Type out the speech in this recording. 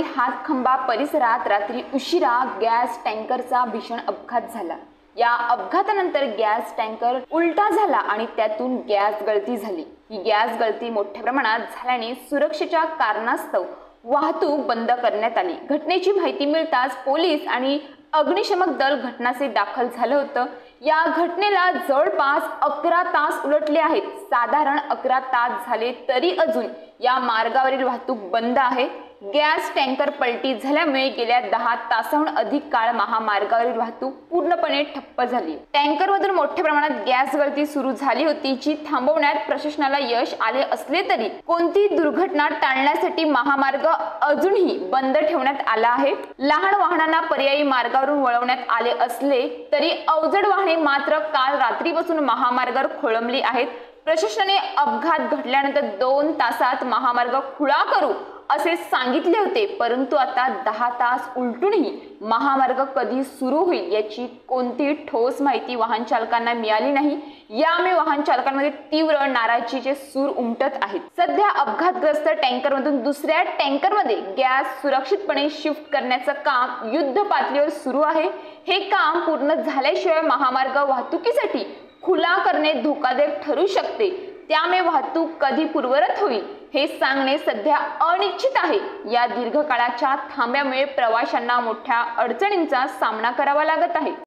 हातखंबा परिसरात रात्री उशिरा गॅस टँकरचा भीषण अपघात झाला। या अपघातानंतर गॅस टँकर उलटा झाला आणि त्यातून गॅस गळती झाली। ही गॅस गळती मोठ्या प्रमाणात झाल्याने सुरक्षेच्या कारणास्तव वाहतूक बंद करण्यात आली। घटनेची माहिती मिळताच पोलीस आणि अग्निशमक दल घटनास्थळी दाखल झालं होतं। या घटनेला जवळपास 11 तास उलटले आहेत। साधारण 11 तास झाले तरी अजून या मार्गावरील वाहतूक बंद आहे। गॅस टँकर पलटी झाल्यामुळे गेल्या 10 तासाहून अधिक काळ महामार्गावरील वाहतूक पूर्णपणे ठप्प झाली। टँकरमधून मोठ्या प्रमाणात गॅस गळती सुरू झाली होती, जी थांबवण्यात प्रशासनाला यश आले असले तरी कोणतीही दुर्घटना टाळण्यासाठी महामार्ग अजूनही बंद ठेवण्यात आला आहे। लहान वाहनांना पर्यायी मार्गावरून वळवण्यात आले असले तरी अवजड वाहने मात्र काल रात्रीपासून महामार्गावर खोळंबली आहेत। प्रशासनाने अपघात घडल्यानंतर 2 तासात महामार्ग खुला करू असे सांगितले होते, परंतु आता 10 तास उलटूनही महामार्ग कधी सुरू होईल याची कोणतीही ठोस माहिती वाहन चालकांना मिळाली नाही। यामुळे वाहन चालकांमध्ये तीव्र नाराजीचे सूर उमटत आहेत। सध्या अपघातग्रस्त टँकरमधून दुसऱ्या टँकरमध्ये गॅस सुरक्षितपणे शिफ्ट करण्याचं काम युद्ध पातळीवर सुरू आहे। हे काम पूर्ण झाल्याशिवाय महामार्ग वाहतुकीसाठी खुला करणे धोकादायक ठरू शकते। त्यामुळे वाहतूक कधी पूर्ववत होईल हे सांगणे सध्या अनिश्चित आहे। या दीर्घकाळाच्या थांब्यामुळे प्रवाशांना मोठ्या अडचणींचा सामना करावा लागत आहे।